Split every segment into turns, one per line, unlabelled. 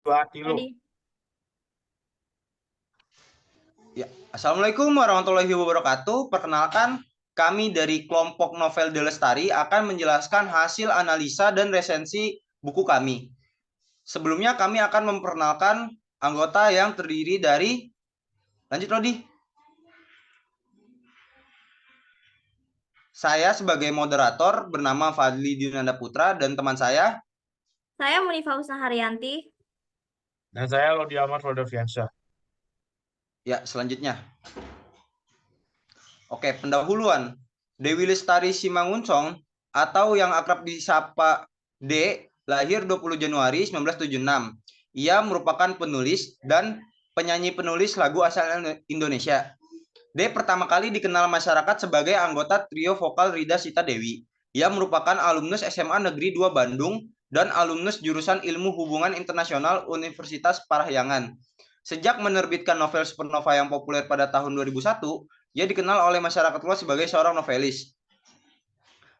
2 kilo.
Ready?
Ya, Assalamualaikum warahmatullahi wabarakatuh. Perkenalkan, kami dari kelompok Novel De Lestari akan menjelaskan hasil analisa dan resensi buku kami. Sebelumnya kami akan memperkenalkan anggota yang terdiri dari, lanjut Rodi. Saya sebagai moderator bernama Fadli Dinanda Putra dan teman saya.
Saya Munifa Haryanti.
Dan saya Lodi Ahmad Rodoviansyah.
Ya, selanjutnya. Oke, pendahuluan. Dewi Lestari Simanguncong atau yang akrab disapa D, lahir 20 Januari 1976. Ia merupakan penulis dan penyanyi penulis lagu asal Indonesia. D pertama kali dikenal masyarakat sebagai anggota trio vokal Rida Sita Dewi. Ia merupakan alumnus SMA Negeri 2 Bandung dan alumnus jurusan Ilmu Hubungan Internasional Universitas Parahyangan. Sejak menerbitkan novel Supernova yang populer pada tahun 2001, ia dikenal oleh masyarakat luas sebagai seorang novelis.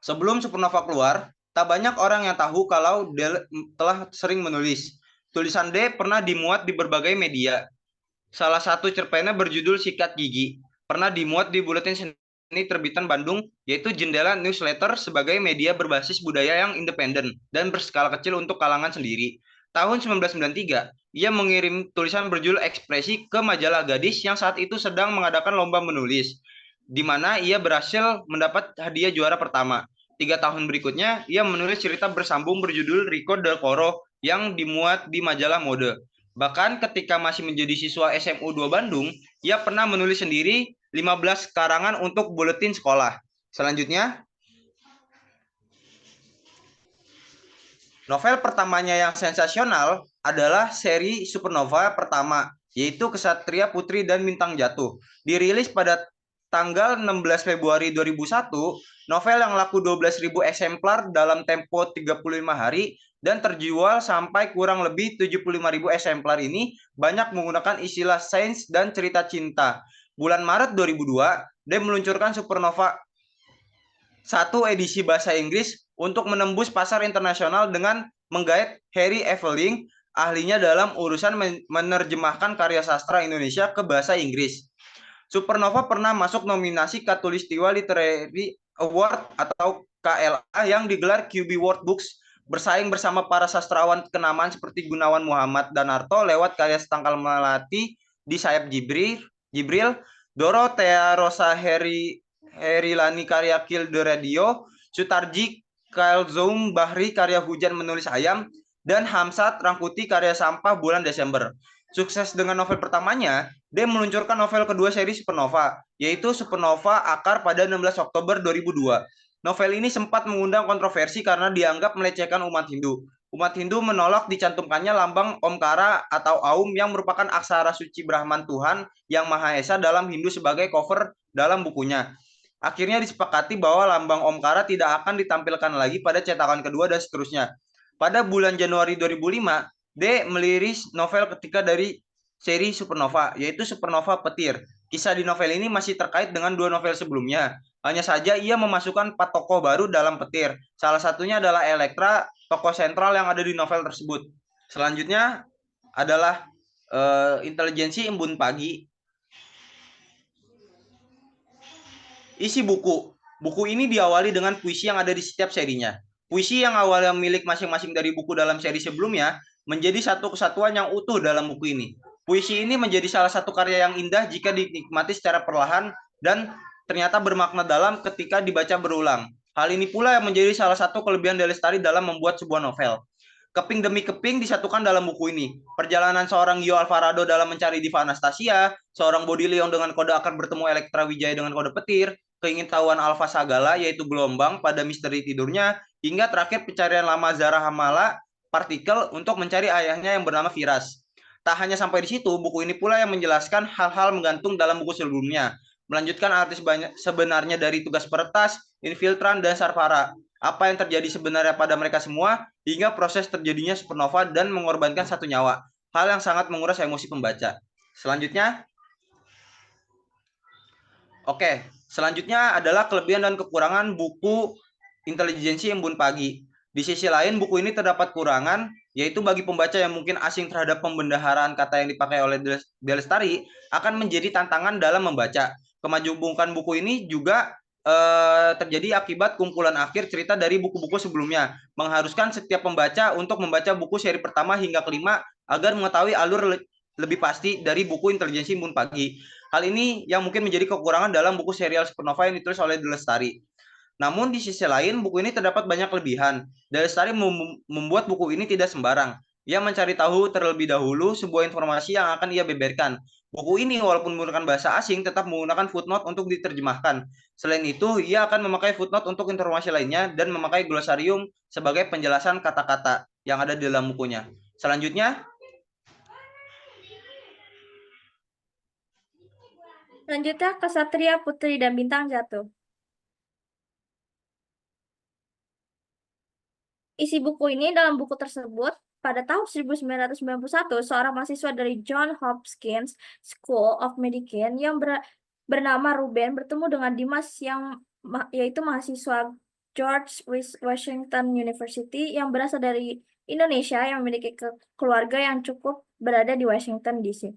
Sebelum Supernova keluar, tak banyak orang yang tahu kalau D telah sering menulis. Tulisan D pernah dimuat di berbagai media. Salah satu cerpennya berjudul Sikat Gigi. Pernah dimuat di Buletin Seni Terbitan Bandung, yaitu Jendela Newsletter sebagai media berbasis budaya yang independen dan berskala kecil untuk kalangan sendiri. Tahun 1993, ia mengirim tulisan berjudul Ekspresi ke majalah Gadis yang saat itu sedang mengadakan lomba menulis, di mana ia berhasil mendapat hadiah juara pertama. 3 tahun berikutnya, ia menulis cerita bersambung berjudul Rico Del Coro yang dimuat di majalah mode. Bahkan ketika masih menjadi siswa SMU 2 Bandung, ia pernah menulis sendiri 15 karangan untuk buletin sekolah. Selanjutnya, novel pertamanya yang sensasional adalah seri Supernova pertama, yaitu Kesatria Putri dan Bintang Jatuh. Dirilis pada tanggal 16 Februari 2001, novel yang laku 12.000 eksemplar dalam tempo 35 hari dan terjual sampai kurang lebih 75.000 eksemplar ini banyak menggunakan istilah sains dan cerita cinta. Bulan Maret 2002, dia meluncurkan Supernova 1 edisi bahasa Inggris untuk menembus pasar internasional dengan menggait Harry Eveling, ahlinya dalam urusan menerjemahkan karya sastra Indonesia ke bahasa Inggris. Supernova pernah masuk nominasi Katulistiwa Literary Award atau KLA yang digelar QB World Books, bersaing bersama para sastrawan kenamaan seperti Gunawan Muhammad Danarto lewat karya Setangkal Melati di Sayap Jibril, Dorothea Rosa Herilani karya Kill the Radio, Sutarji Kalzoum Bahri karya Hujan Menulis Ayam, dan Hamsat Rangkuti karya Sampah bulan Desember. Sukses dengan novel pertamanya, dia meluncurkan novel kedua seri Supernova, yaitu Supernova Akar pada 16 Oktober 2002. Novel ini sempat mengundang kontroversi karena dianggap melecehkan umat Hindu. Umat Hindu menolak dicantumkannya lambang Omkara atau Aum yang merupakan aksara suci Brahman Tuhan yang Maha Esa dalam Hindu sebagai cover dalam bukunya. Akhirnya disepakati bahwa lambang Omkara tidak akan ditampilkan lagi pada cetakan kedua dan seterusnya. Pada bulan Januari 2005, D meliris novel ketiga dari seri Supernova, yaitu Supernova Petir. Kisah di novel ini masih terkait dengan 2 novel sebelumnya. Hanya saja ia memasukkan 4 tokoh baru dalam Petir. Salah satunya adalah Elektra, tokoh sentral yang ada di novel tersebut. Selanjutnya adalah Intelijensi Embun Pagi. Isi buku. Buku ini diawali dengan puisi yang ada di setiap serinya. Puisi yang awalnya milik masing-masing dari buku dalam seri sebelumnya menjadi satu kesatuan yang utuh dalam buku ini. Puisi ini menjadi salah satu karya yang indah jika dinikmati secara perlahan dan ternyata bermakna dalam ketika dibaca berulang. Hal ini pula yang menjadi salah satu kelebihan De Lestari dalam membuat sebuah novel. Keping demi keping disatukan dalam buku ini. Perjalanan seorang Gio Alvarado dalam mencari Diva Anastasia, seorang Bodi Leong dengan kode akan bertemu Elektra Wijaya dengan kode petir, keingintahuan Alfa Sagala yaitu gelombang pada misteri tidurnya, hingga terakhir pencarian lama Zara Hamala partikel untuk mencari ayahnya yang bernama Firas. Tak hanya sampai di situ, buku ini pula yang menjelaskan hal-hal menggantung dalam buku sebelumnya, melanjutkan arti sebenarnya dari tugas peretas, infiltran, dan sarfara, apa yang terjadi sebenarnya pada mereka semua, hingga proses terjadinya supernova dan mengorbankan satu nyawa, hal yang sangat menguras emosi pembaca. Selanjutnya, selanjutnya adalah kelebihan dan kekurangan buku Intelijensi Embun Pagi. Di sisi lain, buku ini terdapat kurangan, yaitu bagi pembaca yang mungkin asing terhadap pembendaharaan kata yang dipakai oleh Delestari, akan menjadi tantangan dalam membaca. Kemajuban buku ini juga terjadi akibat kumpulan akhir cerita dari buku-buku sebelumnya, mengharuskan setiap pembaca untuk membaca buku seri pertama hingga kelima agar mengetahui alur lebih pasti dari buku Intelijensi Embun Pagi. Hal ini yang mungkin menjadi kekurangan dalam buku serial Supernova yang ditulis oleh Delestari. Namun di sisi lain, buku ini terdapat banyak kelebihan. Delestari membuat buku ini tidak sembarang. Ia mencari tahu terlebih dahulu sebuah informasi yang akan ia beberkan. Buku ini walaupun menggunakan bahasa asing tetap menggunakan footnote untuk diterjemahkan. Selain itu, ia akan memakai footnote untuk informasi lainnya dan memakai glosarium sebagai penjelasan kata-kata yang ada di dalam bukunya. Selanjutnya,
Kesatria, Putri, dan Bintang Jatuh. Isi buku ini dalam buku tersebut, pada tahun 1991, seorang mahasiswa dari John Hopkins School of Medicine yang bernama Ruben bertemu dengan Dimas yang yaitu mahasiswa George Washington University yang berasal dari Indonesia yang memiliki keluarga yang cukup berada di Washington DC.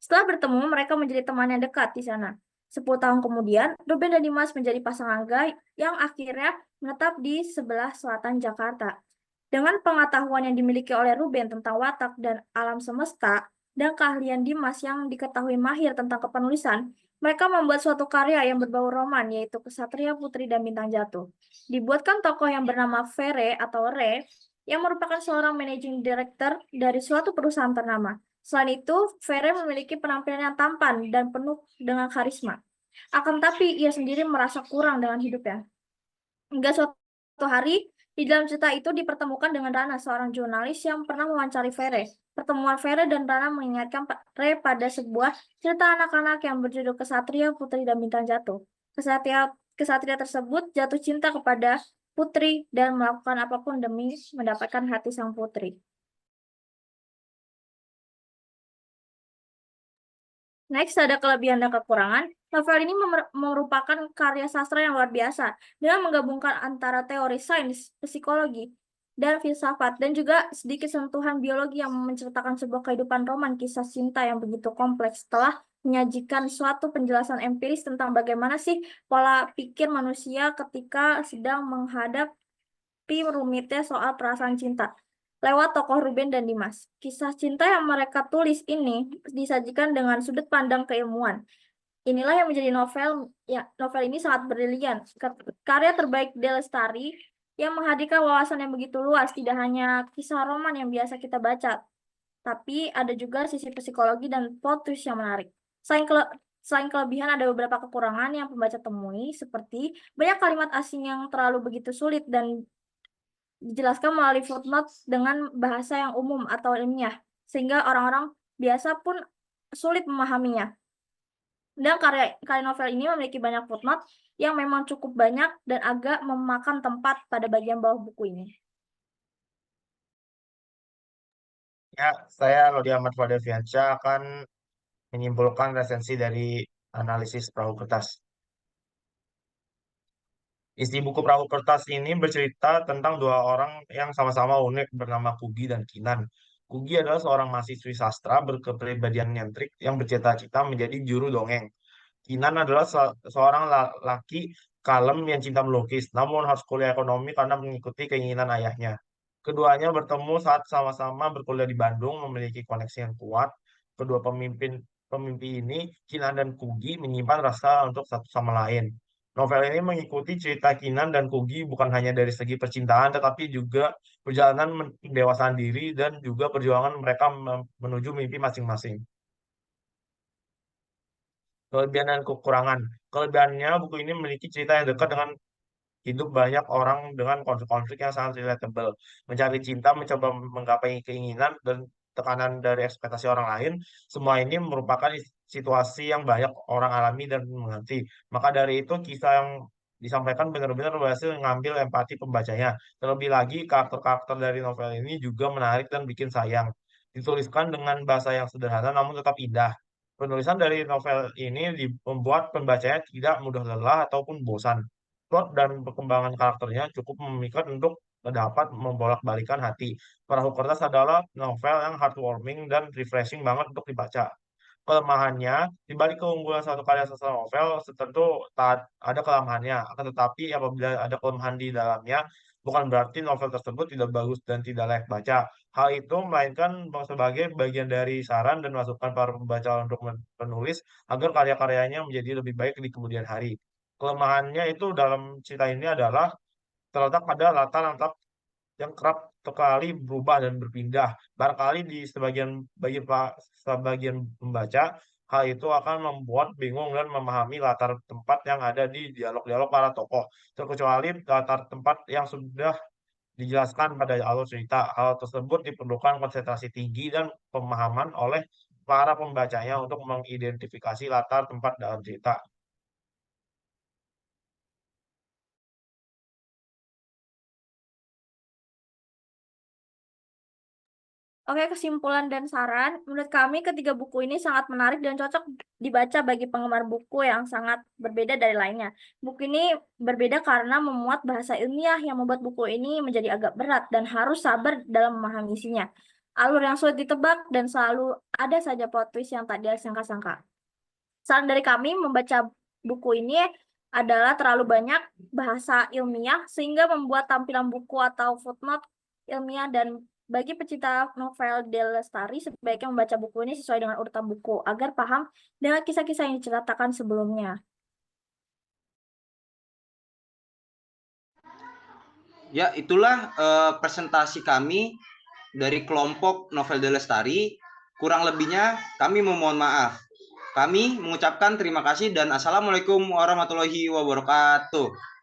Setelah bertemu, mereka menjadi teman yang dekat di sana. 10 tahun kemudian, Ruben dan Dimas menjadi pasangan gay yang akhirnya menetap di sebelah selatan Jakarta. Dengan pengetahuan yang dimiliki oleh Ruben tentang watak dan alam semesta, dan keahlian Dimas yang diketahui mahir tentang kepenulisan, mereka membuat suatu karya yang berbau roman, yaitu Kesatria, Putri, dan Bintang Jatuh. Dibuatkan tokoh yang bernama Vere atau Re, yang merupakan seorang managing director dari suatu perusahaan ternama. Selain itu, Vere memiliki penampilan yang tampan dan penuh dengan karisma. Akan tapi, ia sendiri merasa kurang dengan hidupnya. Hingga suatu hari, di dalam cerita itu dipertemukan dengan Rana, seorang jurnalis yang pernah mewawancari Vere. Pertemuan Vere dan Rana mengingatkan Re pada sebuah cerita anak-anak yang berjudul Kesatria, Putri, dan Bintang Jatuh. Kesatria tersebut jatuh cinta kepada Putri dan melakukan apapun demi mendapatkan hati sang putri. Next, ada kelebihan dan kekurangan. Novel ini merupakan karya sastra yang luar biasa dengan menggabungkan antara teori sains, psikologi, dan filsafat, dan juga sedikit sentuhan biologi yang menceritakan sebuah kehidupan roman kisah cinta yang begitu kompleks setelah menyajikan suatu penjelasan empiris tentang bagaimana sih pola pikir manusia ketika sedang menghadapi rumitnya soal perasaan cinta. Lewat tokoh Ruben dan Dimas. Kisah cinta yang mereka tulis ini disajikan dengan sudut pandang keilmuan. Inilah yang menjadi novel ini sangat brilian. Karya terbaik Delestari yang menghadirkan wawasan yang begitu luas, tidak hanya kisah roman yang biasa kita baca, tapi ada juga sisi psikologi dan plot twist yang menarik. Selain kelebihan, ada beberapa kekurangan yang pembaca temui, seperti banyak kalimat asing yang terlalu begitu sulit dan dijelaskan melalui footnote dengan bahasa yang umum atau ilmiah, sehingga orang-orang biasa pun sulit memahaminya. Dan karya novel ini memiliki banyak footnote yang memang cukup banyak dan agak memakan tempat pada bagian bawah buku ini.
Ya, saya Lodi Ahmad Fadilviansyah akan menyimpulkan resensi dari analisis perahu kertas. Isi buku perahu kertas ini bercerita tentang dua orang yang sama-sama unik bernama Kugi dan Kinan. Kugi adalah seorang mahasiswi sastra berkepribadian nyentrik yang bercita-cita menjadi juru dongeng. Kinan adalah seorang laki kalem yang cinta melukis, namun harus kuliah ekonomi karena mengikuti keinginan ayahnya. Keduanya bertemu saat sama-sama berkuliah di Bandung, memiliki koneksi yang kuat. Kedua pemimpi ini, Kinan dan Kugi, menyimpan rasa untuk satu sama lain. Novel ini mengikuti cerita Kinan dan Kugi bukan hanya dari segi percintaan, tetapi juga perjalanan pendewasaan diri dan juga perjuangan mereka menuju mimpi masing-masing. Kelebihan dan kekurangan. Kelebihannya, buku ini memiliki cerita yang dekat dengan hidup banyak orang dengan konflik-konflik yang sangat relatable. Mencari cinta, mencoba menggapai keinginan, dan tekanan dari ekspektasi orang lain, semua ini merupakan situasi yang banyak orang alami dan mengerti. Maka dari itu, kisah yang disampaikan benar-benar berhasil mengambil empati pembacanya. Terlebih lagi, karakter-karakter dari novel ini juga menarik dan bikin sayang. Dituliskan dengan bahasa yang sederhana namun tetap indah. Penulisan dari novel ini membuat pembacanya tidak mudah lelah ataupun bosan. Plot dan perkembangan karakternya cukup memikat untuk dapat membolak-balikan hati. Perahu Kertas adalah novel yang heartwarming dan refreshing banget untuk dibaca. Kelemahannya, di balik keunggulan suatu karya sastra novel, tentu tak ada kelemahannya. Akan tetapi apabila ada kelemahan di dalamnya, bukan berarti novel tersebut tidak bagus dan tidak layak baca. Hal itu melainkan sebagai bagian dari saran dan masukan para pembaca untuk penulis agar karya-karyanya menjadi lebih baik di kemudian hari. Kelemahannya itu dalam cerita ini adalah terletak pada latar yang kerap sekali berubah dan berpindah. Barangkali di sebagian pembaca, hal itu akan membuat bingung dan memahami latar tempat yang ada di dialog-dialog para tokoh. Terkecuali latar tempat yang sudah dijelaskan pada alur cerita. Hal tersebut diperlukan konsentrasi tinggi dan pemahaman oleh para pembacanya untuk mengidentifikasi latar tempat dalam cerita.
Oke, kesimpulan dan saran. Menurut kami, ketiga buku ini sangat menarik dan cocok dibaca bagi penggemar buku yang sangat berbeda dari lainnya. Buku ini berbeda karena memuat bahasa ilmiah yang membuat buku ini menjadi agak berat dan harus sabar dalam memahami isinya. Alur yang sulit ditebak dan selalu ada saja plot twist yang tak disangka-sangka. Saran dari kami membaca buku ini adalah terlalu banyak bahasa ilmiah sehingga membuat tampilan buku atau footnote ilmiah, dan bagi pecinta novel Del Lestari sebaiknya membaca buku ini sesuai dengan urutan buku agar paham dengan kisah-kisah yang diceritakan sebelumnya.
Ya, itulah presentasi kami dari kelompok Novel Del Lestari. Kurang lebihnya kami memohon maaf. Kami mengucapkan terima kasih dan assalamualaikum warahmatullahi wabarakatuh.